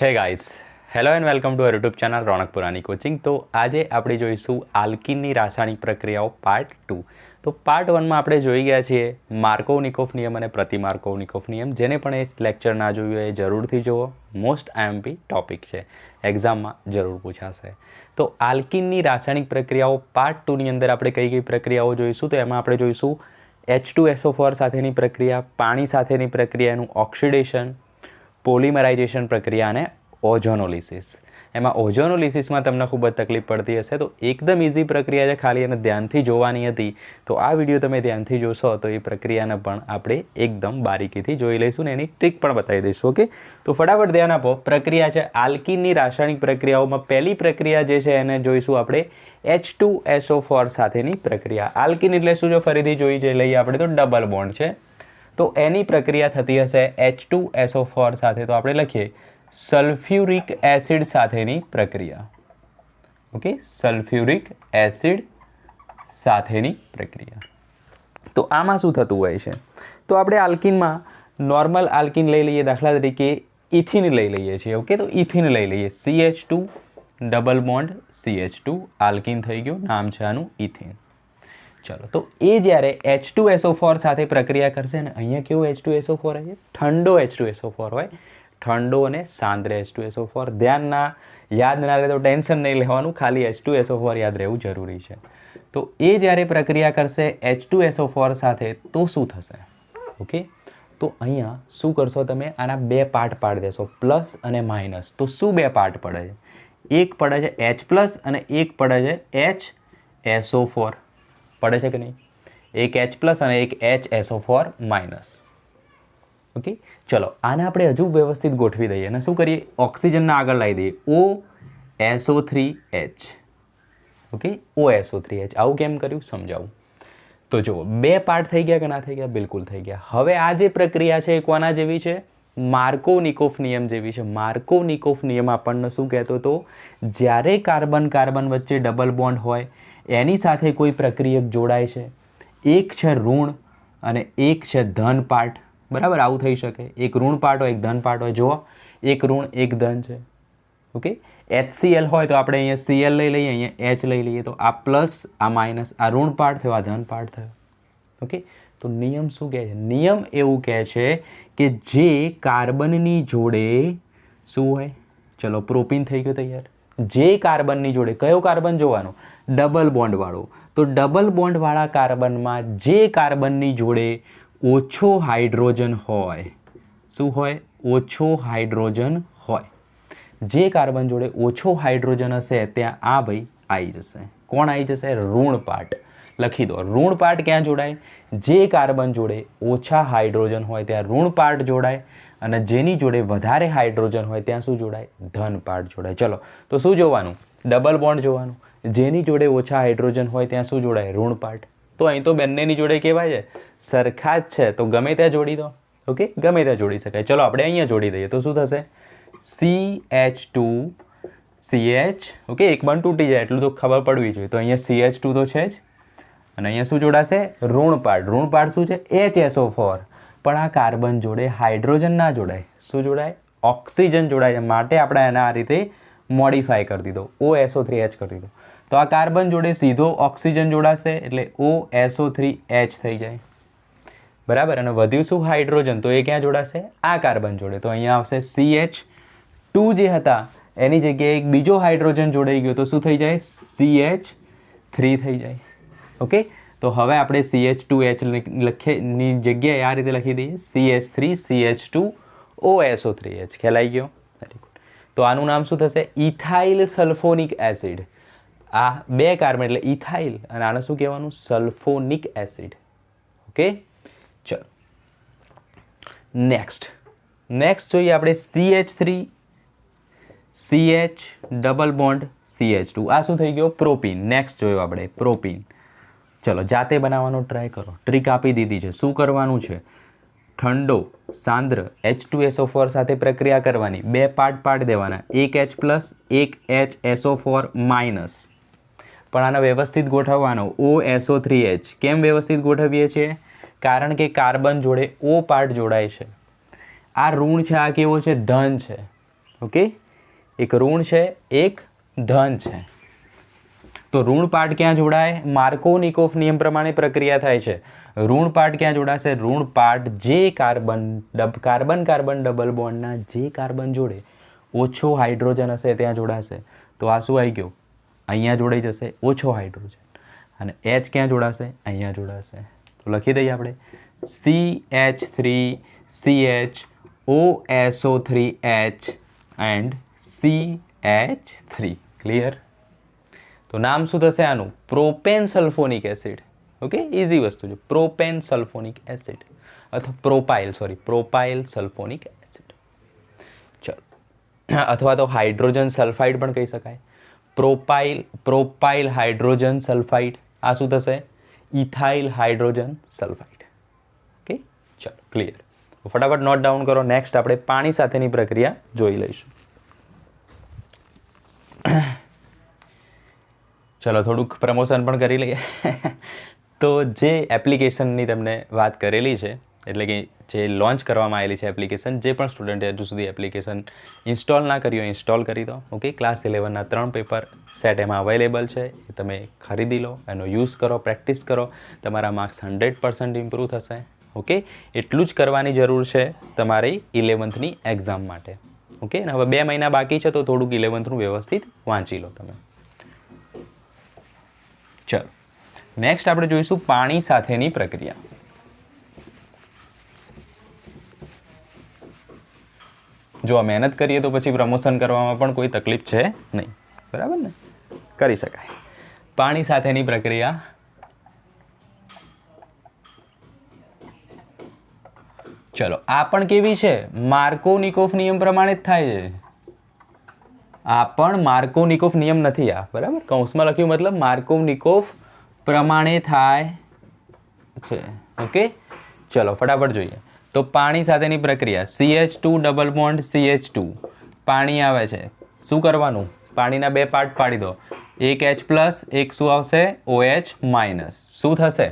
હે guys, hello and welcome to YouTube channel Ronak Purani coaching. તો આજે આપણે જોઈશું આલ્કીનની રાસાયણિક પ્રક્રિયાઓ પાર્ટ 2. તો પાર્ટ 1માં આપણે જોઈ ગયા છીએ માર્કોવ-નિકોફ નિયમ અને પ્રતિ-માર્કોવ-નિકોફ નિયમ. જેને પણ એ લેક્ચર ના જોયું હોય એ જરૂરથી જુઓ. મોસ્ટ આઈએમપી ટોપિક છે, એક્ઝામમાં જરૂર પૂછાશે. તો આલ્કીનની રાસાયણિક પ્રક્રિયાઓ પાર્ટ 2ની અંદર આપણે કઈ કઈ પ્રક્રિયાઓ જોઈશું. તો એમાં આપણે જોઈશું H2SO4 સાથેની પ્રક્રિયા, પાણી સાથેની પ્રક્રિયાનું ઓક્સિડેશન, પોલિમરાઇઝેશન પ્રક્રિયા અને ઓઝોનોલિસિસ. એમાં ઓઝોનોલિસિસમાં તમને ખૂબ જ તકલીફ પડતી હશે, તો એકદમ ઇઝી પ્રક્રિયા છે, ખાલી એને ધ્યાનથી જોવાની હતી. તો આ વિડીયો તમે ધ્યાનથી જોશો તો એ પ્રક્રિયાને પણ આપણે એકદમ બારીકીથી જોઈ લઈશું ને એની ટ્રીક પણ બતાવી દઈશું. ઓકે, તો ફટાફટ ધ્યાન આપો. પ્રક્રિયા છે આલ્કીનની રાસાયણિક પ્રક્રિયાઓમાં પહેલી પ્રક્રિયા જે છે એને જોઈશું આપણે H2SO4 સાથેની પ્રક્રિયા. આલ્કીન એટલે શું? જો ફરીથી જોઈ લઈએ આપણે તો ડબલ બોન્ડ છે, તો એની પ્રક્રિયા થતી હશે H2SO4 સાથે. તો આપણે લખીએ સલ્ફ્યુરિક એસિડ સાથેની પ્રક્રિયા. ઓકે, સલ્ફ્યુરિક એસિડ સાથેની પ્રક્રિયા. તો આમાં શું થતું હોય છે? તો આપણે આલ્કીનમાં નોર્મલ આલ્કીન લઈ લઈએ, દાખલા તરીકે ઇથિન લઈ લઈએ છીએ. ઓકે, તો ઇથિન લઈ લઈએ, CH2 double bond CH2 alkene થઈ ગયું, નામ છે આનું ઇથિન. ચલો, તો એ જ્યારે H2SO4 સાથે પ્રક્રિયા કરશે ને, અહીંયા કેવું H2SO4 હોય? ઠંડો H2SO4 હોય, ઠંડો અને સાંદ્ર H2SO4. ધ્યાન ના યાદ ના રહે તો ટેન્શન નહીં લેવાનું, ખાલી H2SO4 યાદ રહેવું જરૂરી છે. તો એ જ્યારે પ્રક્રિયા કરશે H2SO4 સાથે તો શું થશે? ઓકે, તો અહીંયા શું કરશો તમે? આના બે પાર્ટ પાડી દેશો, પ્લસ અને માઇનસ. તો શું બે પાર્ટ પડે છે? એક પડે છે H પ્લસ અને એક પડે છે HSO4. પડે છે કે નહીં? એક H પ્લસ અને એક HSO4 માઇનસ. ઓકે, ચલો આને આપણે હજુ વ્યવસ્થિત ગોઠવી દઈએ અને શું કરીએ? ઓક્સિજનના આગળ લાવી દઈએ OSO3H. Okay, OSO3H. આવું કેમ કર્યું સમજાવું. તો જુઓ, બે પાર્ટ થઈ ગયા કે ના થઈ ગયા? બિલકુલ થઈ ગયા. હવે આ જે પ્રક્રિયા છે એ કોના જેવી છે? માર્કોવ-નિકોફ નિયમ જેવી છે. માર્કોવ-નિકોફ નિયમ આપણને શું કહેતો હતો? જ્યારે કાર્બન કાર્બન વચ્ચે ડબલ બોન્ડ હોય, એની સાથે કોઈ પ્રક્રિયક જોડાય છે, એક છે ઋણ અને એક છે ધન પાર્ટ. બરાબર, આવું થઈ શકે. એક ઋણ પાર્ટ હોય, એક ધન પાર્ટ હોય. જુઓ, એક ઋણ એક ધન છે. ઓકે, HCl હોય તો આપણે અહીંયા Cl લઈ લઈએ, અહીંયા H લઈ લઈએ, તો આ પ્લસ આ માઇનસ, આ ઋણ પાર્ટ થયો, આ ધન પાર્ટ થયો. ઓકે, તો નિયમ શું કહે છે? નિયમ એવું કહે છે કે જે કાર્બનની જોડે શું હોય? ચલો, પ્રોપીન થઈ ગયો તૈયાર. જે કાર્બનની જોડે, કયો કાર્બન જોવાનો? ડબલ બોન્ડ વાળો. તો ડબલ બોન્ડ વાળા કાર્બનમાં જે કાર્બનની જોડે ઓછો હાઇડ્રોજન હોય, શું હોય? ઓછો હાઇડ્રોજન હોય. જે કાર્બન જોડે ઓછો હાઇડ્રોજન હશે ત્યાં આ ભાઈ આવી જશે. કોણ આવી જશે? ઋણ પાર્ટ. લખી દો, ઋણ પાર્ટ ક્યાં જોડાય? જે કાર્બન જોડે ઓછા હાઇડ્રોજન હોય ત્યાં ઋણ પાર્ટ જોડાય, અને જેની જોડે વધારે હાઇડ્રોજન હોય ત્યાં શું જોડાય? ધન પાર્ટ જોડાય. ચલો, તો શું જોવાનું? ડબલ બોન્ડ જોવાનું. જેની જોડે ઓછા હાઇડ્રોજન હોય ત્યાં શું જોડાય? ઋણ પાર્ટ. તો અહીં તો બંનેની જોડે કહેવાય છે સરખા જ છે, તો ગમે ત્યાં જોડી દો. ઓકે, ગમે ત્યાં જોડી શકાય. ચલો, આપણે અહીંયા જોડી દઈએ તો શું થશે? CH2CH. ઓકે, એક બંધ તૂટી જાય એટલું તો ખબર પડવી જોઈએ. તો અહીંયા CH2 તો છે જ, અને અહીંયા શું જોડાશે? ઋણ પાર્ટ. ઋણ પાર્ટ શું છે? HSO4. પણ આ કાર્બન જોડે હાઇડ્રોજન ના જોડાય. શું જોડાય? ઓક્સિજન જોડાય. માટે આપણે એને આ રીતે મોડિફાય કરી દીધો, OSO3H કરી દીધો. તો આ કાર્બન જોડે સીધો ઓક્સિજન જોડાશે એટલે OSO3H થઈ જાય. બરાબર, અને વધ્યું શું? હાઇડ્રોજન. તો એ ક્યાં જોડાશે? આ કાર્બન જોડે. તો અહીંયા આવશે CH2 જે હતા એની જગ્યાએ એક બીજો હાઇડ્રોજન જોડાઈ ગયો, તો શું થઈ જાય? CH3 થઈ જાય. ઓકે, તો હવે આપણે CH2H ની જગ્યાએ આ રીતે લખી દઈએ, CH3 CH2 OSO3H. ખ્યાલ આવી ગયો? Very good. તો આનું નામ શું થશે? Ethyl sulphonic acid. આ બે કાર્બન એટલે ઇથાઇલ, અને આને શું કહેવાનું? Sulphonic acid. ઓકે, ચલો નેક્સ્ટ જોઈએ આપણે CH3 CH double bond CH2. આ શું થઈ ગયો? પ્રોપીન. નેક્સ્ટ જોયો આપણે પ્રોપીન. ચલો, જાતે બનાવવાનો ટ્રાય કરો. ટ્રીક આપી દીધી છે. શું કરવાનું છે? ઠંડો સાંદ્ર H2SO4 સાથે પ્રક્રિયા કરવાની. બે પાર્ટ પાડી દેવાના, એક H પ્લસ એક HSO4 માઇનસ. પણ આને વ્યવસ્થિત ગોઠવવાનો, OSO3H. કેમ વ્યવસ્થિત ગોઠવીએ છીએ? કારણ કે કાર્બન જોડે O પાર્ટ જોડાય છે. આ ઋણ છે, આ કેવો છે? ધન છે. ઓકે, એક ઋણ છે, એક ધન છે. તો ઋણ પાર્ટ ક્યાં જોડાય? માર્કોનિકોફ નિયમ પ્રમાણે પ્રક્રિયા થાય છે. ઋણ પાર્ટ ક્યાં જોડાશે? ઋણ પાર્ટ જે કાર્બન કાર્બન ડબલ બોન્ડના જે કાર્બન જોડે ઓછો હાઇડ્રોજન હશે ત્યાં જોડાશે. તો આ શું આવી ગયું? અહીંયા જોડાઈ જશે ઓછો હાઇડ્રોજન. અને એચ ક્યાં જોડાશે? અહીંયા જોડાશે. તો લખી દઈએ આપણે CH3CH OSO3H and CH3. Clear? તો નામ શું થશે આનું? Propane sulphonic acid. Okay, easy વસ્તુ છે. પ્રોપેન સલ્ફોનિક એસિડ અથવા પ્રોપાઇલ સલ્ફોનિક એસિડ. ચલો, અથવા તો હાઇડ્રોજન સલ્ફાઇડ પણ કહી શકાય. Propyl hydrogen sulphide. આ શું થશે? Ethyl hydrogen sulphide. ઓકે, ચલો ક્લિયર. ફટાફટ નોટ ડાઉન કરો. નેક્સ્ટ આપણે પાણી સાથેની પ્રક્રિયા જોઈ લઈશું. ચલો થોડુંક પ્રમોશન પણ કરી લઈએ. તો જે એપ્લિકેશનની તમને વાત કરેલી છે, એટલે કે જે લોન્ચ કરવામાં આવેલી છે એપ્લિકેશન, જે પણ સ્ટુડન્ટે હજુ સુધી એપ્લિકેશન ઇન્સ્ટોલ ના કરી હોય ઇન્સ્ટોલ કરી દો. ઓકે, ક્લાસ 11ના 3 પેપર સેટ એમાં અવેલેબલ છે. એ તમે ખરીદી લો, એનો યુઝ કરો, પ્રેક્ટિસ કરો. તમારા માર્ક્સ 100% ઇમ્પ્રૂવ થશે. ઓકે, એટલું જ કરવાની જરૂર છે તમારી 11થની એક્ઝામ માટે. ઓકે, અને હવે 2 મહિના બાકી છે તો થોડુંક 11થનું વ્યવસ્થિત વાંચી લો તમે. ચલો, નેક્સ્ટ આપણે જોઈશું પાણી સાથેની પ્રક્રિયા. જો આ મહેનત કરીએ તો પછી પ્રમોશન કરવામાં પણ કોઈ તકલીફ છે નહીં. બરાબર ને? કરી શકાય. પાણી સાથેની પ્રક્રિયા. ચલો, આ પણ કેવી છે? માર્કોનિકોફ નિયમ પ્રમાણે જ થાય છે. આ પણ માર્કોનિકોફ નિયમ નથી આ, બરાબર? કૌંસમાં લખ્યું મતલબ માર્કોનિકોફ પ્રમાણે થાય છે. ઓકે, ચલો ફટાફટ જોઈએ. તો પાણી સાથેની પ્રક્રિયા CH2 ડબલ બોન્ડ CH2. પાણી આવે છે. શું કરવાનું? પાણીના 2 પાર્ટ પાડી દો. એક H+, એક શું આવશે? OH-. શું થશે?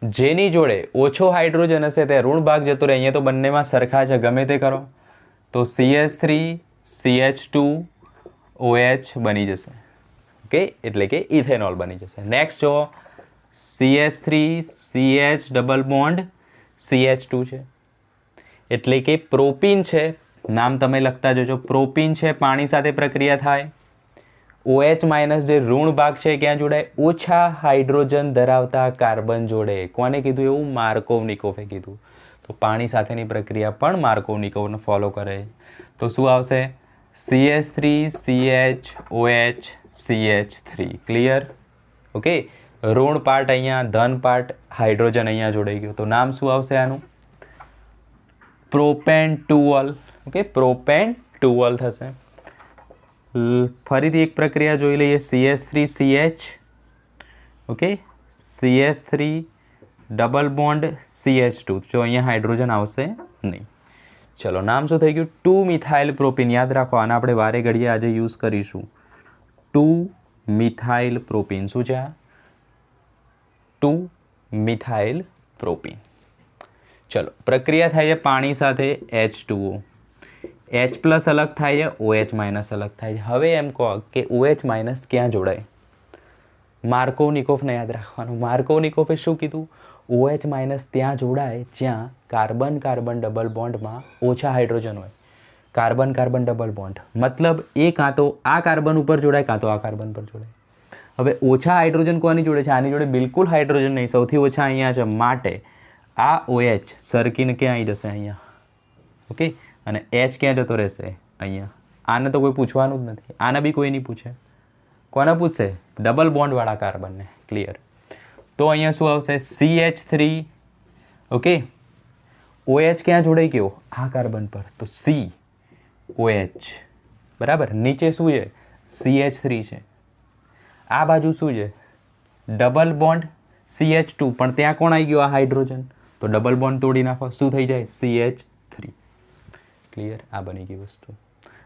જેની જોડે ઓછો હાઇડ્રોજન હશે તે ઋણ ભાગ જતો રહે. અહીંયા તો બંનેમાં સરખા છે, ગમે તે કરો. તો CH3 CH2 OH બની જશે. ઓકે, એટલે કે ઇથેનોલ બની જશે. નેક્સ્ટ જો CH3 CH double bond CH2 છે, એટલે કે પ્રોપીન છે. નામ તમે લખતા જજો. પ્રોપીન છે, પાણી સાથે પ્રક્રિયા થાય. OH- જે ઋણ ભાગ છે ક્યાં જોડાય? ઓછા હાઇડ્રોજન ધરાવતા કાર્બન જોડે. કોને કીધું એવું? માર્કોનિકોફે કીધું. તો પાણી સાથેની પ્રક્રિયા પણ માર્કોનિકોફને ફોલો કરે. તો શું આવશે? CH3 CH OH CH3. Clear? Okay, ઋણ પાર્ટ અહીંયા, ધન પાર્ટ હાઇડ્રોજન અહીંયા જોડાઈ ગયો. તો નામ શું આવશે આનું? પ્રોપેન્ટુઓલ. ઓકે, પ્રોપેન્ટુઓલ થશે. ફરીથી એક પ્રક્રિયા જોઈ લઈએ. CH3 CH. Okay, CH3 double bond CH2. જો અહીંયા હાઇડ્રોજન આવશે નહીં. ચલો, નામ શું થઈ ગયું? 2 મિથાઇલ પ્રોપીન. યાદ રાખો, આને આપણે વારે ઘડીએ આજે યુઝ કરીશું. 2 મિથાઇલ પ્રોપીન. શું છે આ? 2 મિથાઇલ પ્રોપીન. ચલો, પ્રક્રિયા થાય છે પાણી સાથે H2O. H+ અલગ થાય છે, OH- અલગ થાય છે. હવે એમ કહો કે OH- ક્યાં જોડાય? માર્કોનિકોફને યાદ રાખવાનું. માર્કોનિકોફે શું કીધું? OH- ત્યાં જોડાય જ્યાં કાર્બન ડબલ બોન્ડમાં ઓછા હાઇડ્રોજન હોય. કાર્બન ડબલ બોન્ડ મતલબ એ કાં તો આ કાર્બન ઉપર જોડાય કાં તો આ કાર્બન પર જોડાય. હવે ઓછા હાઇડ્રોજન કોની જોડે છે? આની જોડે બિલકુલ હાઇડ્રોજન નહીં, સૌથી ઓછા અહીંયા છે. માટે આ OH સરકીને ક્યાં આવી જશે? અહીંયા. ઓકે, અને H ક્યાં જતો રહેશે? અહીંયા. આને તો કોઈ પૂછવાનું જ નથી. આને બી કોઈ નહીં પૂછે. કોને પૂછશે? ડબલ બોન્ડવાળા કાર્બનને. ક્લિયર? તો અહીંયા શું આવશે? CH3. ઓકે, OH ક્યાં જોડાઈ ગયો? આ કાર્બન પર. તો COH. બરાબર? નીચે શું છે? CH3 છે. આ બાજુ શું છે? Double bond CH2. પણ ત્યાં કોણ આવી ગયો? આ હાઇડ્રોજન. તો ડબલ બોન્ડ તોડી નાખો. શું થઈ જાય? CH3. ક્લિયર? આ બની ગઈ વસ્તુ.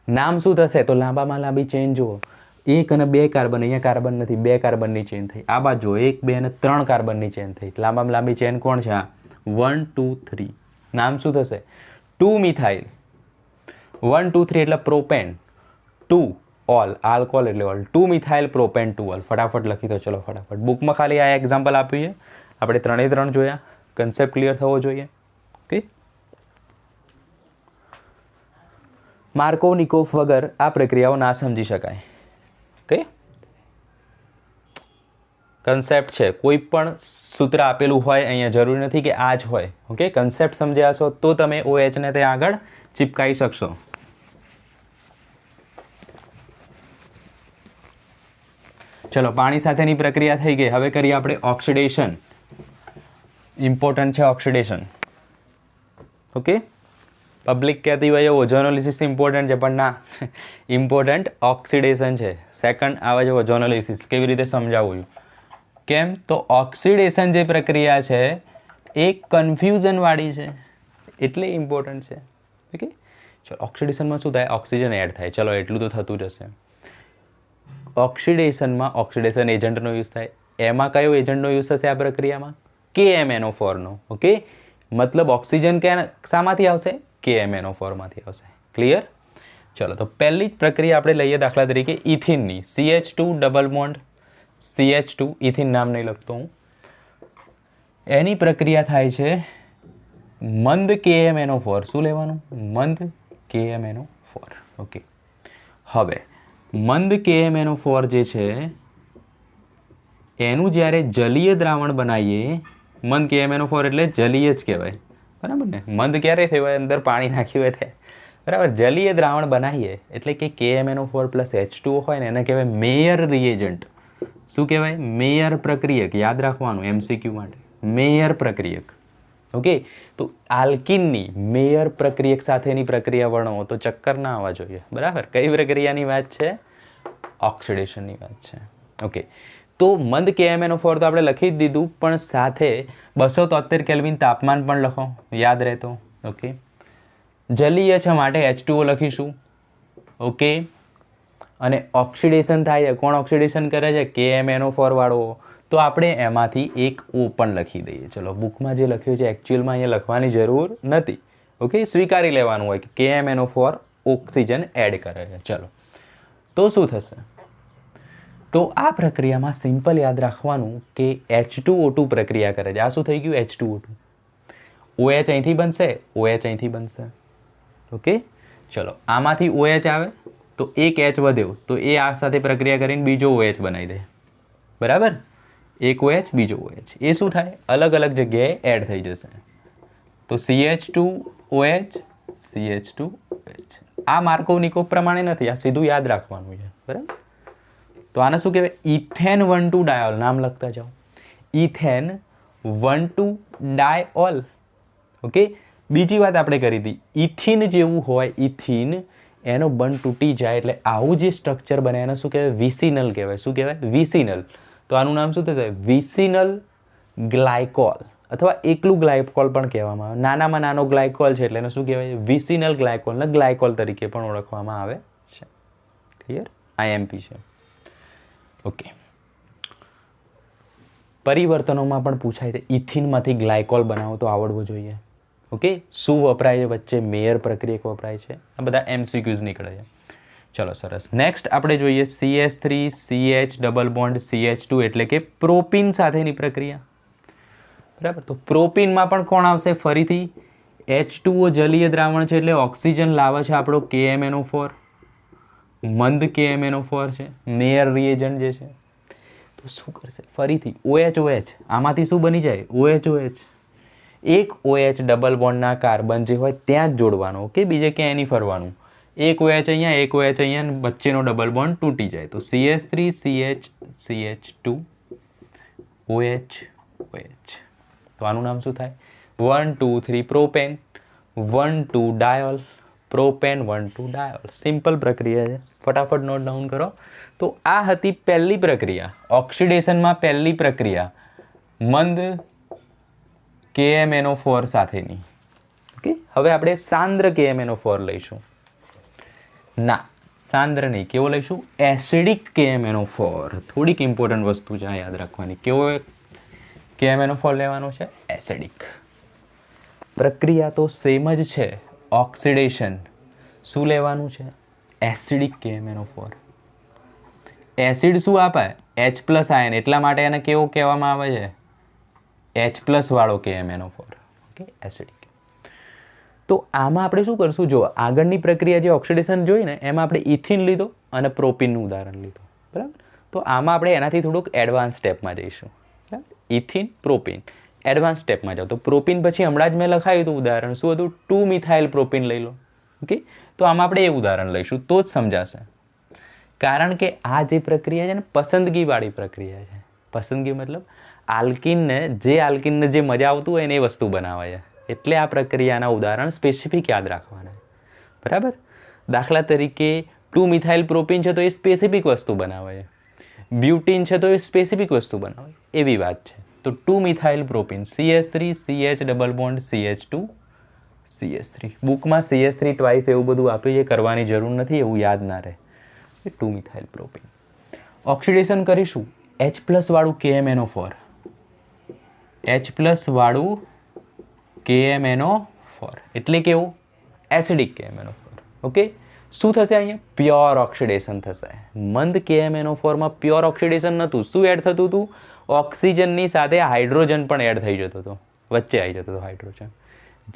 નામ શું થશે? તો લાંબામાં લાંબી ચેન જુઓ. 1 અને 2 કાર્બન. અહીંયા કાર્બન નથી, 2 કાર્બનની ચેન થઈ. આ બાજુ 1 2 અને 3 કાર્બનની ચેન થઈ. લાંબામાં લાંબી ચેન કોણ છે? આ 1 2 3. નામ શું થશે? 2 મિથાઇલ 1 2 3 એટલે પ્રોપેન, 2 ઓલ, આલ્કોહોલ એટલે ઓલ, 2 મિથાઇલ પ્રોપેન 2 ઓલ. ફટાફટ લખી દો. ચલો ફટાફટ. બુકમાં ખાલી આ એક્ઝામ્પલ આપ્યું છે, આપણે 3 જોયા. કન્સેપ્ટ ક્લિયર થવો જોઈએ. ઓકે. માર્કોવ-નિકોફ વગર આ પ્રક્રિયાઓ ના સમજી શકાય. ઓકે. કન્સેપ્ટ છે, કોઈ પણ સૂત્ર આપેલું હોય અહીંયા જરૂરી નથી કે આ જ હોય. ઓકે. કન્સેપ્ટ સમજ્યા છો તો તમે OH ને ત્યાં આગળ ચિપકાઈ શકશો. ચલો, પાણી સાથેની પ્રક્રિયા થઈ ગઈ. હવે કરીએ આપણે ઓક્સિડેશન. ઇમ્પોર્ટન્ટ છે ઓક્સિડેશન. ઓકે. પબ્લિક કહેતી હોય ઓઝોનોલિસિસ ઇમ્પોર્ટન્ટ છે, પણ ના, ઇમ્પોર્ટન્ટ ઓક્સિડેશન છે. સેકન્ડ આવે છે ઓઝોનોલિસિસ. કેવી રીતે સમજાવું? કેમ? તો ઓક્સિડેશન જે પ્રક્રિયા છે એ કન્ફ્યુઝનવાળી છે, એટલે ઇમ્પોર્ટન્ટ છે. ઓકે. ચલો, ઓક્સિડેશનમાં શું થાય? ઓક્સિજન એડ થાય. ચલો, એટલું તો થતું જ હશે. ઓક્સિડેશનમાં ઓક્સિડેશન એજન્ટનો યુઝ થાય. એમાં કયો એજન્ટનો યુઝ થશે આ પ્રક્રિયામાં? KMnO4નો. ઓકે. મતલબ ઓક્સિજન શામાંથી આવશે? KMnO4માંથી આવશે. ક્લિયર? ચલો, તો પહેલી જ પ્રક્રિયા આપણે લઈએ દાખલા તરીકે ઇથિનની. CH2 double bond CH2, ethene નામ નહીં લખતો હું. એની પ્રક્રિયા થાય છે મંદ KMnO4. શું લેવાનું? મંદ KMnO4. ઓકે. હવે મંદ KMnO4 જે છે એનું જ્યારે જલીય દ્રાવણ બનાવીએ, મંદ KMnO4 એટલે જલીય જ કહેવાય, બરાબર ને? મંદ ક્યારે થયું હોય? અંદર પાણી નાખ્યું હોય તે, બરાબર. જલીય દ્રાવણ બનાવીએ એટલે કે KMnO4 પ્લસ H2O હોય ને, એને કહેવાય મેયર રિએજન્ટ. શું કહેવાય? મેયર પ્રક્રિયક. યાદ રાખવાનું MCQ માટે, મેયર પ્રક્રિયક. ઓકે. તો આલ્કિનની મેયર પ્રક્રિયક સાથેની પ્રક્રિયા વર્ણવો તો ચક્કર ના આવવા જોઈએ, બરાબર. કઈ પ્રક્રિયાની વાત છે? ઓક્સિડેશનની વાત છે. ઓકે. તો મંદ KMnO4 તો આપણે લખી જ દીધું, પણ સાથે 273 કેલ્વિન તાપમાન પણ લખો, યાદ રહેતો. ઓકે. જલીય છે માટે H2O લખીશું. ઓકે. અને ઓક્સિડેશન થાય છે, કોણ ઓક્સિડેશન કરે છે? KMnO4 વાળો. તો આપણે એમાંથી એક O પણ લખી દઈએ. ચલો, બુકમાં જે લખ્યું છે એકચ્યુઅલમાં અહીંયા લખવાની જરૂર નથી. ઓકે. સ્વીકારી લેવાનું હોય કે KMnO4 ઓક્સિજન એડ કરે છે. ચલો, તો શું થશે? તો આ પ્રક્રિયામાં સિમ્પલ યાદ રાખવાનું કે H2O2 પ્રક્રિયા કરે છે. આ શું થઈ ગયું? H2O2. OH અહીંથી બનશે, OH અહીંથી બનશે. ઓકે. ચલો, આમાંથી OH આવે તો એક H વધ્યો, તો એ આ સાથે પ્રક્રિયા કરીને બીજો OH બનાવી દે, બરાબર. એક OH, બીજો OH. એ શું થાય? અલગ અલગ જગ્યાએ એડ થઈ જશે. તો CH2OH, CH2OH. આ માર્કોવ-નિકોફ પ્રમાણે નથી, આ સીધું યાદ રાખવાનું છે, બરાબર. તો આને શું કહેવાય? Ethane 1,2 diol. નામ લખતા જાઓ. Ethane 1,2 diol. ઓકે. બીજી વાત આપણે કરી હતી, ઇથિન જેવું હોય, ઇથિન એનો બંધ તૂટી જાય એટલે આવું જે સ્ટ્રક્ચર બને એને શું કહેવાય? વિસિનલ કહેવાય. શું કહેવાય? વિસિનલ. તો આનું નામ શું થશે? વિસિનલ ગ્લાયકોલ, અથવા એકલું ગ્લાયકોલ પણ કહેવામાં આવે. નાનામાં નાનો ગ્લાયકોલ છે એટલે એને શું કહેવાય? વિસિનલ ગ્લાયકોલને ગ્લાયકોલ તરીકે પણ ઓળખવામાં આવે છે. ક્લિયર? IMP છે. ઓકે. પરિવર્તનોમાં પણ પૂછાય છે. ઇથિનમાંથી ગ્લાયકોલ બનાવો તો આવડવું જોઈએ. ઓકે. શું વપરાય છે વચ્ચે? મેયર પ્રક્રિયક વપરાય છે. આ બધા MCQs નીકળે છે. ચલો, સરસ. નેક્સ્ટ આપણે જોઈએ CH3 CH double bond CH2 એટલે કે પ્રોપીન સાથેની પ્રક્રિયા, બરાબર. તો પ્રોપીનમાં પણ કોણ આવશે? ફરીથી H2O જલીય દ્રાવણ છે એટલે ઓક્સિજન લાવે છે આપણો KMnO4. મંદ KMnO4 છે, મેયર રિએજન્ટ જે છે. તો શું કરશે? ફરીથી OH. આમાંથી શું બની જાય? OH. એક OH ડબલ બોન્ડના કાર્બન જે હોય ત્યાં જ જોડવાનો. ઓકે. બીજે ક્યાંય નહીં ફરવાનું. એક OH અહીંયા, એક OH અહીંયા, વચ્ચેનો ડબલ બોન્ડ તૂટી જાય. તો CH3 CH CH2 OH. તો આનું નામ શું થાય? 1 2 3 propane, 1 2 diol, propane 1 2 diol. Simple પ્રક્રિયા છે, ફટાફટ નોટ ડાઉન કરો. તો આ હતી પહેલી પ્રક્રિયા, ઓક્સિડેશનમાં પહેલી પ્રક્રિયા મંદ KMnO4 સાથેની. ઓકે. હવે આપણે સાંદ્ર KMnO4 લઈશું. ના, સાંદ્ર નહીં. કેવો લઈશું? Acidic KMnO4. થોડીક ઇમ્પોર્ટન્ટ વસ્તુ છે યાદ રાખવાની. કેવો KMnO4 લેવાનો છે? એસિડિક. પ્રક્રિયા તો સેમ જ છે, ઓક્સિડેશન. શું લેવાનું છે? Acidic KMnO4. એસિડ શું આપે? H+ આયન, એટલા માટે એને કેવો કહેવામાં આવે છે? H+ વાળો KMnO4. Okay, acidic. તો આમાં આપણે શું કરશું? જો આગળની પ્રક્રિયા જે ઓક્સિડેશન જોઈ ને એમાં આપણે ઇથિન લીધો અને પ્રોપીનનું ઉદાહરણ લીધું, બરાબર. તો આમાં આપણે એનાથી થોડુંક એડવાન્સ સ્ટેપમાં જઈશું, બરાબર. ઇથિન, પ્રોપીન, એડવાન્સ સ્ટેપમાં જાઓ. તો પ્રોપીન પછી હમણાં જ મેં લખાયું હતું ઉદાહરણ, શું હતું? 2મિથાઇલ પ્રોપીન લઈ લો. ઓકે, તો આમાં આપણે એ ઉદાહરણ લઈશું તો જ સમજાશે. કારણ કે આ જે પ્રક્રિયા છે ને પસંદગીવાળી પ્રક્રિયા છે. પસંદગી મતલબ જે આલ્કિનને જે મજા આવતું હોય ને એ વસ્તુ બનાવે છે. એટલે આ પ્રક્રિયાના ઉદાહરણ સ્પેસિફિક યાદ રાખવાના, બરાબર. દાખલા તરીકે 2મિથાઇલ પ્રોપીન છે તો એ સ્પેસિફિક વસ્તુ બનાવે છે. બ્યુટીન છે તો એ સ્પેસિફિક વસ્તુ બનાવે, એવી વાત છે. તો 2મિથાઇલ propene, CH3 CH double bond CH2 CH3. બુકમાં CH3 ટ્વાઇસ એવું બધું આપ્યું છે, કરવાની જરૂર નથી, એવું યાદ ના રહે. 2મિથાઇલ પ્રોપીન ઓક્સિડેશન કરીશું H+ વાળું KMnO4. H+ વાળું KMnO4 એટલે કેવું? Acidic KMnO4. ઓકે, શું થશે અહીંયા? પ્યોર ઓક્સિડેશન થશે. મંદ KMnO4માં પ્યોર ઓક્સિડેશન નહોતું. શું એડ થતું હતું? ઓક્સિજનની સાથે હાઇડ્રોજન પણ એડ થઈ જતો હતો, વચ્ચે આવી જતો હતો હાઇડ્રોજન.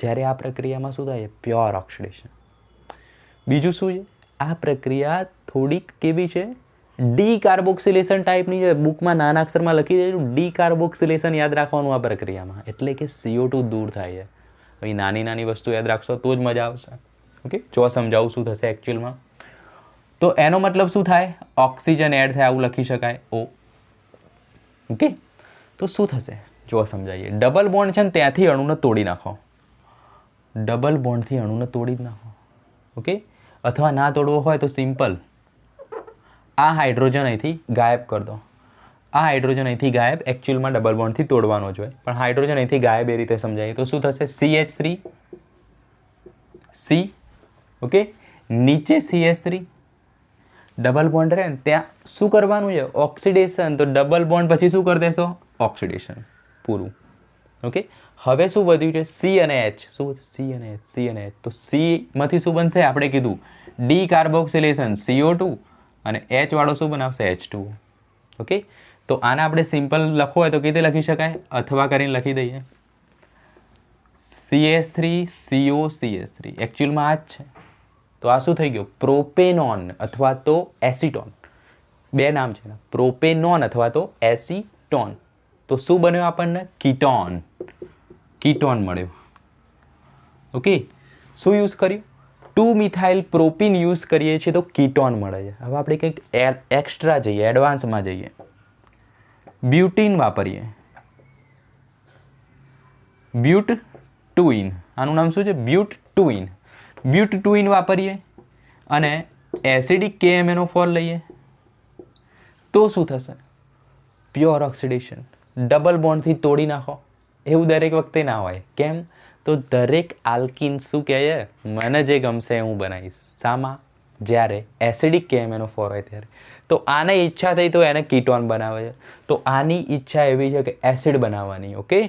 જ્યારે આ પ્રક્રિયામાં શું થાય? Pure oxidation. બીજું શું છે? આ પ્રક્રિયા થોડીક કેવી છે? ડીકાર્બોક્સિલેશન ટાઈપની છે. બુકમાં નાના અક્ષરમાં લખી દેજો, ડીકાર્બોક્સિલેશન યાદ રાખવાનું આ પ્રક્રિયામાં. એટલે કે CO2 દૂર થાય છે. અહીં નાની નાની વસ્તુ યાદ રાખશો તો જ મજા આવશે. ઓકે, જો સમજાવું શું થશે એકચ્યુઅલમાં. તો એનો મતલબ શું થાય? ઓક્સિજન એડ થાય, આવું લખી શકાય O. ઓકે, તો શું થશે? જો સમજાવીએ. ડબલ બોન્ડ છે ને ત્યાંથી અણુને તોડી નાખો. ડબલ બોન્ડથી અણુને તોડી જ નાખો. ઓકે, અથવા ના તોડવો હોય તો સિમ્પલ આ હાઇડ્રોજન અહીંથી ગાયબ કરી દો. આ હાઇડ્રોજન અહીંથી ગાયબ, એકચ્યુઅલમાં ડબલ બોન્ડથી તોડવાનો જ હોય, પણ હાઇડ્રોજન અહીંથી ગાયબ એ રીતે સમજાય. તો શું થશે? CH3 C. ઓકે, નીચે CH3 ડબલ બોન્ડ રહે ને ત્યાં શું કરવાનું છે? ઓક્સિડેશન. તો ડબલ બોન્ડ પછી શું કરી દેશો? ઓક્સિડેશન. પૂરું. ઓકે, હવે શું વધ્યું છે? C અને H. શું? C અને H, C અને H. તો C માંથી શું બનશે? આપણે કીધું ડીકાર્બોક્સિલેશન CO2 અને H વાળો શું બનાવશે? H2. ઓકે, તો આને આપણે સિમ્પલ લખવું હોય તો કેવી રીતે લખી શકાય? અથવા કરીને લખી દઈએ. CH3CO CH3 એકચ્યુઅલમાં આ જ છે. તો આ શું થઈ ગયું? પ્રોપેનોન અથવા તો એસિટોન. બે નામ છે, પ્રોપેનોન અથવા તો એસિટોન. તો શું બન્યું આપણને? કીટોન. કીટોન મળ્યું. ઓકે, શું યુઝ કર્યું? 2મિથાઇલ પ્રોપીન યુઝ કરીએ છીએ તો કીટોન મળે છે. હવે આપણે કંઈક એક્સ્ટ્રા જઈએ, એડવાન્સમાં જઈએ. બ્યુટીન વાપરીએ. બ્યુટ-ટુઇન. આનું નામ શું છે? બ્યુટ-ટુઇન. બ્યુટ-ટુઇન વાપરીએ અને એસિડિક KMnO4 લઈએ તો શું થશે? Pure oxidation. ડબલ બોન્ડથી તોડી નાખો. એવું દરેક વખતે ના હોય. કેમ? તો દરેક આલ્કિન શું કહે છે? મને જે ગમશે હું બનાવીશ. શામાં? જ્યારે એસિડિક KMnO4 હોય ત્યારે. તો આને ઈચ્છા થઈ તો એને કીટોન બનાવે છે. તો આની ઈચ્છા એવી છે કે એસિડ બનાવવાની. ઓકે,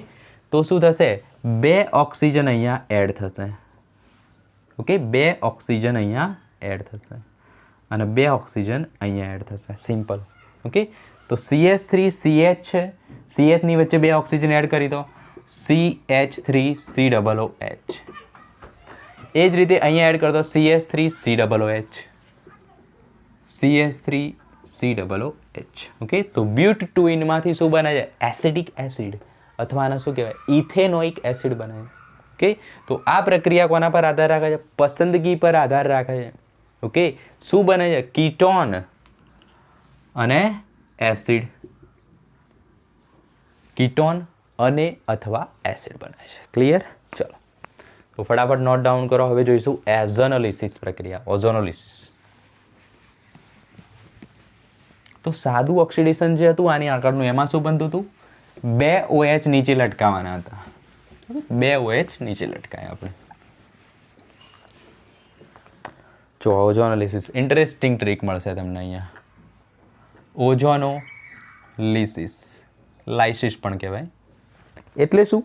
તો શું થશે? 2 ઓક્સિજન અહીંયા એડ થશે. ઓકે, 2 ઓક્સિજન અહીંયા એડ થશે અને 2 ઓક્સિજન અહીંયા એડ થશે. સિમ્પલ. ઓકે, તો CH3 CH છે, CH ની વચ્ચે 2 ઓક્સિજન એડ કરી દો, CH3COOH. એ જ રીતે અહીંયા એડ કરી દો CH3COOH, CH3COOH. ઓકે, તો બ્યુટ-ટુઇનમાંથી શું બને છે? એસિડિક એસિડ અથવા આને શું કહેવાય? ઇથેનોઇક એસિડ બને છે. ઓકે, તો આ પ્રક્રિયા કોના પર આધાર રાખે છે? પસંદગી પર આધાર રાખે છે. ઓકે, શું બને છે? કીટોન અને એસિડ. કીટોન અને અથવા એસિડ બને છે. ક્લિયર? ચલો, તો ફટાફટ નોટ ડાઉન કરો. હવે જોઈશું ઓઝોનોલિસિસ પ્રક્રિયા. ઓઝોનોલિસિસ તો સાદું ઓક્સિડેશન જે હતું આની આગળનું, એમાં શું બનતું હતું? 2 OH નીચે લટકાવવાના હતા. 2 OH નીચે લટકાય આપણે. જો ઓઝોનોલિસિસ, ઇન્ટરેસ્ટિંગ ટ્રીક મળશે તમને અહીંયા. ઓઝોનોલિસિસ, લાઇસિસ પણ કહેવાય. એટલે શું?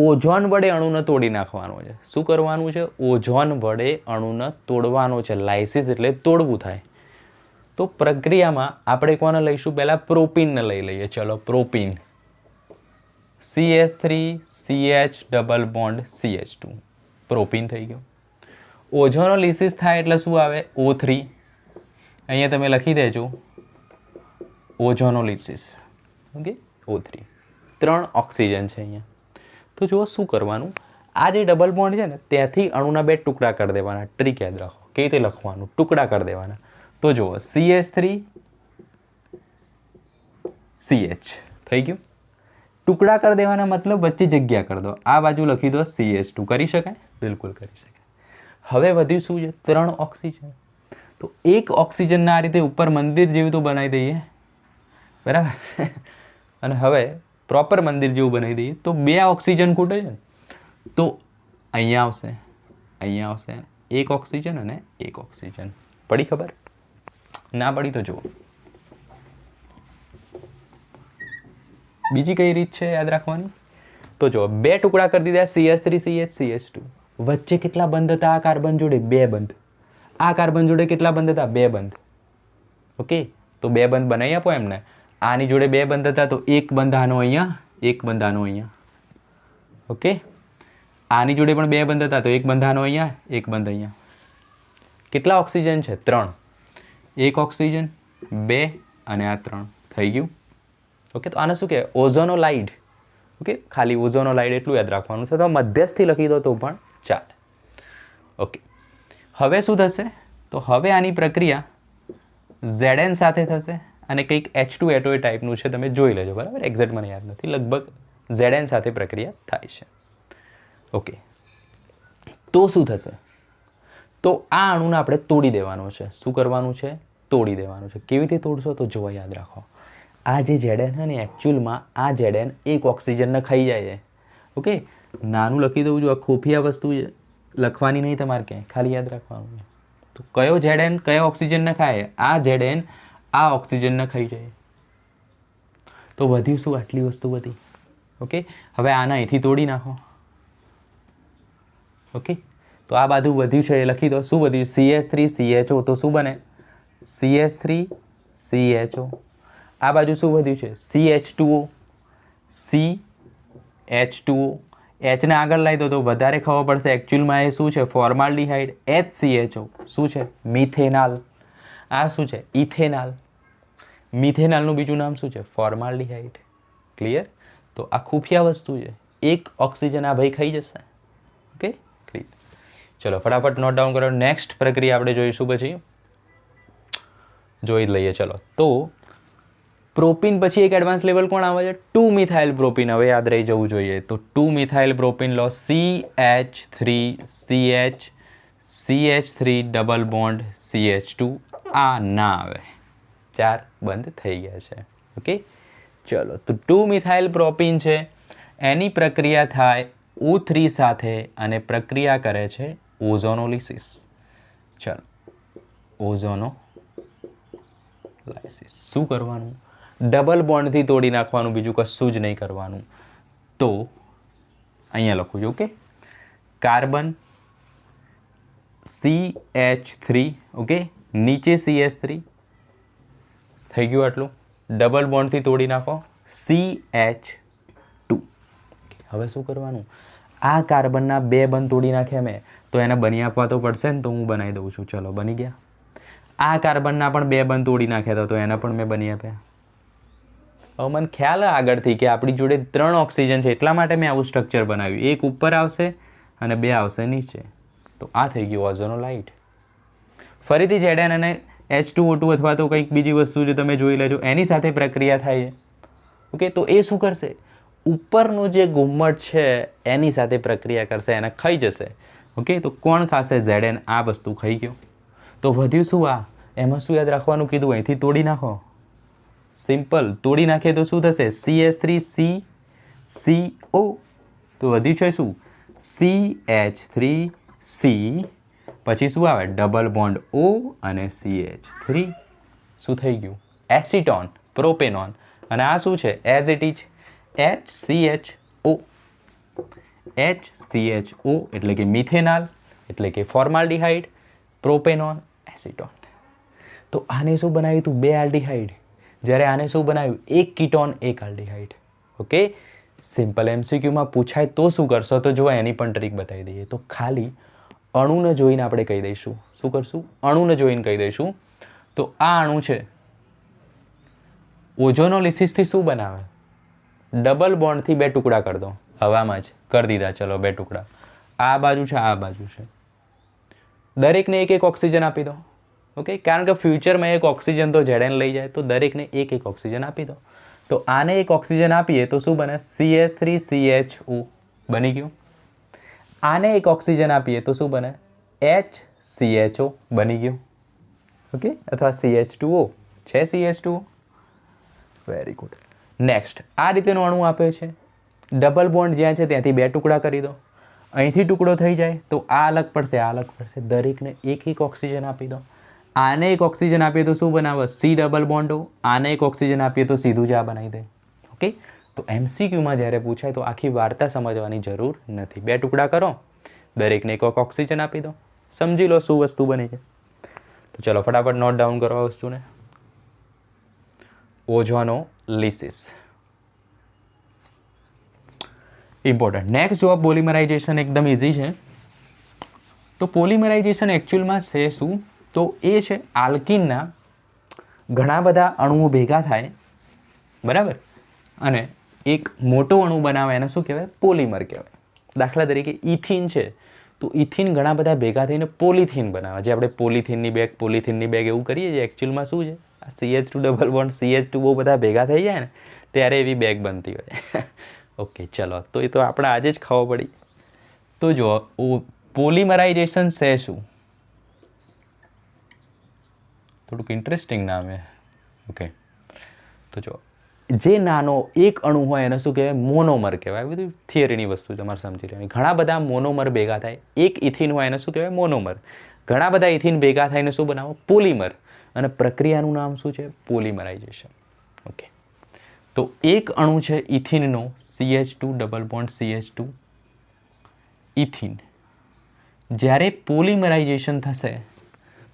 ઓઝોન વડે અણુને તોડી નાખવાનો છે. શું કરવાનું છે? ઓઝોન વડે અણુને તોડવાનો છે. લાઇસિસ એટલે તોડવું થાય. તો પ્રક્રિયામાં આપણે કોને લઈશું? પહેલાં પ્રોપીનને લઈ લઈએ. ચલો, propyne CH3CH double bond CH2 propyne થઈ ગયો. ઓઝોનોલિસિસ થાય એટલે શું આવે? O3. અહીંયા તમે લખી દેજો ઓઝોનોલિસિસ. Okay, O3. 3 ઓક્સિજન છે અહીંયા. તો જુઓ શું કરવાનું, આ જે ડબલ બોન્ડ છે ને ત્યાંથી અણુના 2 ટુકડા કરી દેવાના. ટ્રીક યાદ રાખો કેવી રીતે લખવાનું, ટુકડા કરી દેવાના. તો જુઓ CH3 CH થઈ ગયું. ટુકડા કરી દેવાના મતલબ વચ્ચે જગ્યા કરી દો. આ બાજુ લખી દો CH2. કરી શકાય? બિલકુલ કરી શકાય. હવે વધ્યું શું છે? 3 ઓક્સિજન. તો એક ઓક્સિજનના આ રીતે ઉપર મંદિર જેવું તો બનાવી દઈએ, બરાબર. અને હવે પ્રોપર મંદિર જેવું બનાવી દઈએ તો 2 ઓક્સિજન ખૂટે છે. તો અહીંયા આવશે, અહીંયા આવશે 1 ઓક્સિજન અને 1 ઓક્સિજન. પડી ખબર? ના પડી તો જુઓ. બીજી કઈ રીત છે યાદ રાખવાની? તો જો 2 ટુકડા કરી દીધા CH3CH CH2. વચ્ચે કેટલા બંધ હતા? આ કાર્બન જોડે 2 બંધ. આ કાર્બન જોડે કેટલા બંધ હતા? 2 બંધ. ઓકે, તો 2 બંધ બનાવી આપો એમને. આની જોડે 2 બંધ હતા તો 1 બંધ આનો અહીંયા, 1 બંધ આનો અહીંયા. ઓકે, આની જોડે પણ 2 બંધ હતા તો 1 બંધ આનો અહીંયા, 1 બંધ અહીંયા. કેટલા ઓક્સિજન છે? 3. 1 ઓક્સિજન, 2 અને આ 3 થઈ ગયું. ઓકે, તો આને શું કહેવાય? ઓઝોનોલાઇડ. ઓકે, ખાલી ઓઝોનોલાઇડ એટલું યાદ રાખવાનું છે. તો મધ્યસ્થી લખી દો તો પણ ચાલે. ઓકે, હવે શું થશે? તો હવે આની પ્રક્રિયા Zn સાથે થશે અને કંઈક H2SO ટાઈપનું છે, તમે જોઈ લેજો, બરાબર. એક્ઝેક્ટ મને યાદ નથી, લગભગ Zn સાથે પ્રક્રિયા થાય છે. ઓકે, તો શું થશે? તો આ અણુને આપણે તોડી દેવાનો છે. શું કરવાનું છે? તોડી દેવાનું છે. કેવી રીતે તોડશો? તો જોવા યાદ રાખો. આ જે Zn છે ને એકચ્યુઅલમાં આ Zn 1 ઓક્સિજનને ખાઈ જાય છે. ઓકે, નાનું લખી દઉં છું. આ ખોફિયા વસ્તુ છે, લખવાની નહીં તમારે ક્યાંય, ખાલી યાદ રાખવાનું છે. તો કયો Zn કયો ઓક્સિજનને ખાય? આ Zn આ ઓક્સિજનને ખાઈ જાય. તો વધ્યું શું? આટલી વસ્તુ વધી. ઓકે, હવે આના અહીંથી તોડી નાખો. ઓકે, તો આ બાજુ વધ્યું છે એ લખી દો. શું વધ્યું? CH3CHO. તો શું બને? CH3CHO. આ બાજુ શું વધ્યું છે? CH2O. CH2O. Hને આગળ લાવી દો તો વધારે ખબર પડશે. એકચ્યુઅલમાં એ શું છે? ફોર્માલ્ડિહાઇડ. HCHO શું છે? મિથેનાલ. આ શું છે? ઇથેનાલ. મિથેનાલનું બીજું નામ શું છે? ફોર્માલ્ડિહાઇડ. ક્લિયર? તો આ ખુફિયા વસ્તુ છે. 1 ઓક્સિજન આ ભાઈ ખાઈ જશે. Okay, clear. ચલો ફટાફટ નોટ ડાઉન કરો. નેક્સ્ટ પ્રક્રિયા આપણે જોઈશું, પછી જોઈ જ લઈએ. ચલો, તો પ્રોપીન પછી એક એડવાન્સ લેવલ કોણ આવે છે? 2 મિથાઇલ પ્રોપીન. હવે યાદ રહી જવું જોઈએ. તો 2 મિથાઇલ પ્રોપીન લો. CH3CH CH3 double bond CH2. આ ના આવે, 4 બંધ થઈ ગયા છે. ઓકે, ચલો, તો 2 મિથાઇલ પ્રોપીન છે, એની પ્રક્રિયા થાય O3 સાથે અને પ્રક્રિયા કરે છે ઓઝોનોલિસિસ. ચલો, ઓઝોનોલાઇસિસ. શું કરવાનું? ડબલ બોન્ડથી તોડી નાખવાનું, બીજું કશું જ નહીં કરવાનું. તો અહીંયા લખું છું. Okay, carbon CH3. ઓકે, નીચે CH3 થઈ ગયું. આટલું ડબલ બોન્ડથી તોડી નાખો CH2. હવે શું કરવાનું? આ કાર્બનના 2 બંધ તોડી નાખ્યા મેં, તો એને બની આપવા તો પડશે ને. તો હું બનાવી દઉં છું. ચલો, બની ગયા. આ કાર્બનના પણ 2 બંધ તોડી નાખ્યા હતા, તો એને પણ મેં બની આપ્યા. હવે મને ખ્યાલ આગળથી કે આપણી જોડે 3 ઓક્સિજન છે, એટલા માટે મેં આવું સ્ટ્રક્ચર બનાવ્યું. 1 ઉપર આવશે અને 2 આવશે નીચે. તો આ થઈ ગયું ઓઝોનોલાઇડ. ફરીથી Zn અને H2O2 અથવા તો કંઈક બીજી વસ્તુ જે તમે જોઈ લેજો, એની સાથે પ્રક્રિયા થાય છે. ઓકે, તો એ શું કરશે? ઉપરનો જે ગુમ્મટ છે એની સાથે પ્રક્રિયા કરશે, એને ખાઈ જશે. ઓકે, તો કોણ ખાશે? Zn આ વસ્તુ ખાઈ ગયો. તો વધ્યું શું? આ એમાં શું યાદ રાખવાનું કીધું? અહીંથી તોડી નાખો. સિમ્પલ, તોડી નાખીએ તો શું થશે? CH3CCO. તો વધ્યું છે શું? CH3C. પછી શું આવે? ડબલ બોન્ડ O અને CH3. શું થઈ ગયું? Acetone, propanone. અને આ શું છે? As it is HCHO. HCHO એટલે કે મિથેનાલ એટલે કે ફોર્માલ્ડિહાઇડ, પ્રોપેનોન, એસિટોન. તો આને શું બનાવ્યું હતું? 2 આલ્ડિહાઇડ. જ્યારે આને શું બનાવ્યું? 1 કીટોન 1 આલ્ડિહાઇડ. ઓકે, સિમ્પલ MCQમાં પૂછાય તો શું કરશો? તો જો એની પણ ટ્રીક બતાવી દઈએ. તો ખાલી અણુને જોઈને આપણે કહી દઈશું. શું કરશું? અણુને જોઈને કહી દઈશું. તો આ અણુ છે, ઓઝોનોલિસિસથી શું બનાવે? ડબલ બોન્ડથી 2 ટુકડા કરી દો. હવામાં જ કરી દીધા. ચલો 2 ટુકડા. આ બાજુ છે, આ બાજુ છે. દરેકને એક એક ઓક્સિજન આપી દો. ઓકે, કારણ કે ફ્યુચરમાં એક ઓક્સિજન તો ઝેડએન લઈ જાય, તો દરેકને એક એક ઓક્સિજન આપી દો. તો આને એક ઓક્સિજન આપીએ તો શું બને? CH3CHO બની ગયું. આને એક ઓક્સિજન આપીએ તો શું બને? HCHO બની ગયું. ઓકે, અથવા CH2O છે. CH2O very good. નેક્સ્ટ, આ રીતેનું અણુ આપે છે. ડબલ બોન્ડ જ્યાં છે ત્યાંથી 2 ટુકડા કરી દો. અહીંથી ટુકડો થઈ જાય તો આ અલગ પડશે, આ અલગ પડશે. દરેકને એક એક ઓક્સિજન આપી દો. આને એક ઓક્સિજન આપીએ તો શું બનાવે? C ડબલ બોન્ડો. આને એક ઓક્સિજન આપીએ તો સીધું જ આ બનાવી દે. ઓકે, તો MCQમાં જ્યારે પૂછાય તો આખી વાર્તા સમજવાની જરૂર નથી. 2 ટુકડા કરો, દરેકને એક ઓક્સિજન આપી દો. સમજી લો શું વસ્તુ બની છે. તો ચલો ફટાફટ નોટ ડાઉન કરો આ વસ્તુને. ઓઝોનોલિસિસ ઇમ્પોર્ટન્ટ. નેક્સ્ટ જો પોલિમરાઇઝેશન એકદમ ઇઝી છે. તો પોલિમરાઇઝેશન એકચ્યુઅલમાં છે શું? તો એ છે આલ્કિનના ઘણા બધા અણુઓ ભેગા થાય, બરાબર, અને એક મોટો અણુ બનાવે. એને શું કહેવાય? પોલિમર કહેવાય. દાખલા તરીકે ઇથિન છે, તો ઇથિન ઘણા બધા ભેગા થઈને પોલિથીન બનાવે. જે આપણે પોલિથીનની બેગ એવું કરીએ છીએ, એકચ્યુઅલમાં શું છે? આ CH2 ડબલ બોન્ડ CH2 બહુ બધા ભેગા થઈ જાય ને ત્યારે એવી બેગ બનતી હોય. ઓકે, ચલો તો એ તો આપણે આજે જ ખબર પડી. તો જો પોલિમરાઇઝેશન છે શું? થોડુંક ઇન્ટરેસ્ટિંગ નામ છે. ઓકે, તો જો જે નાનો એક અણુ હોય એને શું કહેવાય? મોનોમર કહેવાય. બધું થિયરીની વસ્તુ તમારે સમજી લેવાની. ઘણા બધા મોનોમર ભેગા થાય. એક ઇથિન હોય એને શું કહેવાય? મોનોમર. ઘણા બધા ઇથિન ભેગા થઈને શું બનાવો? પોલિમર. અને પ્રક્રિયાનું નામ શું છે? પોલિમરાઇઝેશન. ઓકે, તો એક અણુ છે ઇથિનનો, CH2 double bond CH2 ethene. જ્યારે પોલિમરાઇઝેશન થશે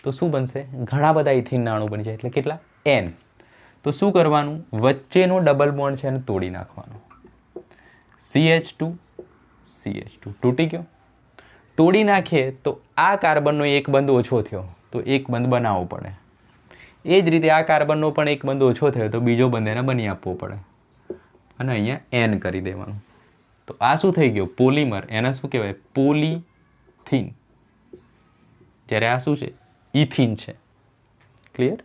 તો શું બનશે? ઘણા બધા ઇથિનના અણુ બની જાય. એટલે કેટલા? N. તો શું કરવાનું? વચ્ચેનો ડબલ બોન્ડ છે એને તોડી નાખવાનો. CH2 CH2 તૂટી ગયો. તોડી નાખીએ તો આ કાર્બનનો એક બંધ ઓછો થયો, તો એક બંધ બનાવવો પડે. એ જ રીતે આ કાર્બનનો પણ એક બંધ ઓછો થયો તો બીજો બંધ એને બની આપવો પડે. અને અહીંયા N કરી દેવાનું. તો આ શું થઈ ગયો? પોલિમર. એને શું કહેવાય? પોલિથીન. જ્યારે આ શું છે? ઇથિન છે. ક્લિયર?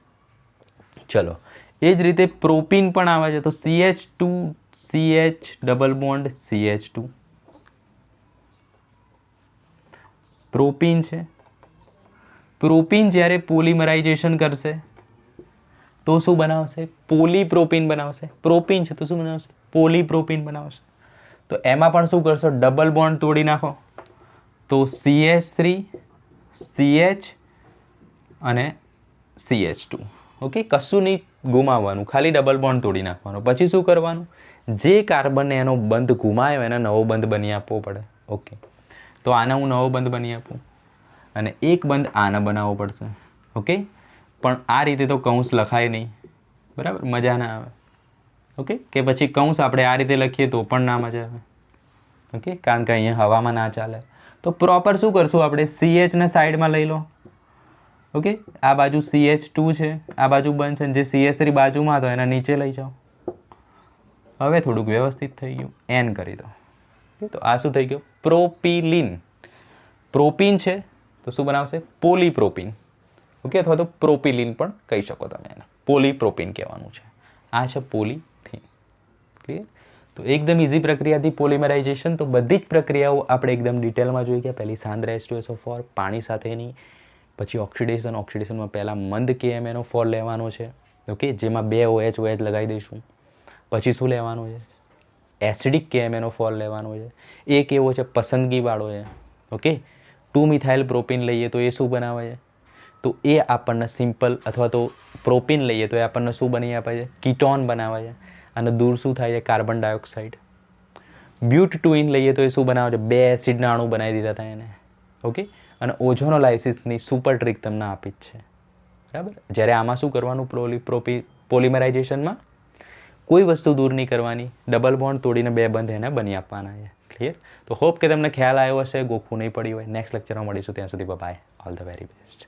ચલો, એ જ રીતે પ્રોપીન પણ આવે છે. તો CH2 CH double bond CH2 propyne છે. પ્રોપીન જ્યારે પોલિમરાઇઝેશન કરશે તો શું બનાવશે? પોલીપ્રોપીન બનાવશે. પ્રોપીન છે તો શું બનાવશે? પોલીપ્રોપીન બનાવશે. તો એમાં પણ શું કરશો? ડબલ બોન્ડ તોડી નાખો. તો CH3 CH અને CH2. ઓકે, કશું નહીં ગુમાવવાનું, ખાલી ડબલ બોન્ડ તોડી નાખવાનું. પછી શું કરવાનું? જે કાર્બનને એનો બંધ ગુમાયો એને નવો બંધ બની આપવો પડે. ઓકે, તો આને હું નવો બંધ બની આપું અને એક બંધ આને બનાવવો પડશે. ઓકે, પણ આ રીતે તો કૌંસ લખાય નહીં, બરાબર, મજા ના આવે. ઓકે, કે પછી કૌંસ આપણે આ રીતે લખીએ તો પણ ના મજા આવે. ઓકે, કારણ કે અહીંયા હવામાં ના ચાલે. તો પ્રોપર શું કરશું આપણે? CHને સાઈડમાં લઈ લો. ઓકે, આ બાજુ CH2 છે, આ બાજુ બંધ છે, જે CH3 બાજુમાં હતો એના નીચે લઈ જાઓ. હવે થોડુંક વ્યવસ્થિત થઈ ગયું. N કરી દો. તો આ શું થઈ ગયું? પ્રોપિલિન. પ્રોપીન છે તો શું બનાવશે? પોલીપ્રોપીન. ઓકે, અથવા તો પ્રોપિલિન પણ કહી શકો તમે એને. પોલીપ્રોપીન કહેવાનું છે. આ છે પોલિથીન. ક્લિયર? તો એકદમ ઇઝી પ્રક્રિયાથી પોલિમરાઇઝેશન. તો બધી જ પ્રક્રિયાઓ આપણે એકદમ ડિટેલમાં જોઈ ગયા. પહેલી સાંદ્ર H2SO4 પાણી સાથેની, પછી ઓક્સિડેશનમાં પહેલાં મંદ KMnO4 લેવાનો છે. ઓકે, જેમાં 2 OH લગાવી દઈશું. પછી શું લેવાનું છે? એસિડિક KMnO4 લેવાનો છે. એક એવો છે પસંદગીવાળો છે. ઓકે, 2 મિથાઇલ પ્રોપીન લઈએ તો એ શું બનાવે છે? તો એ આપણને સિમ્પલ, અથવા તો પ્રોપીન લઈએ તો એ આપણને શું બની આપે છે? કીટોન બનાવે છે. અને દૂર શું થાય છે? Carbon dioxide. બ્યુટ ટુઇન લઈએ તો એ શું બનાવે છે? 2 એસિડના અણુ બનાવી દીધા હતા એને. ઓકે, અને ઓઝોનોલાઇસિસની સુપર ટ્રીક તમને આપી જ છે. બરાબર. જ્યારે આમાં શું કરવાનું? પોલિમરાઇઝેશનમાં કોઈ વસ્તુ દૂર નહીં કરવાની, ડબલ બોન્ડ તોડીને 2 બંધ એને બની આપવાના છે. ક્લિયર? તો હોપ કે તમને ખ્યાલ આવ્યો હશે, ગોખવું નહીં પડ્યું હોય. નેક્સ્ટ લેક્ચરમાં મળીશું, ત્યાં સુધી bye, all the very best.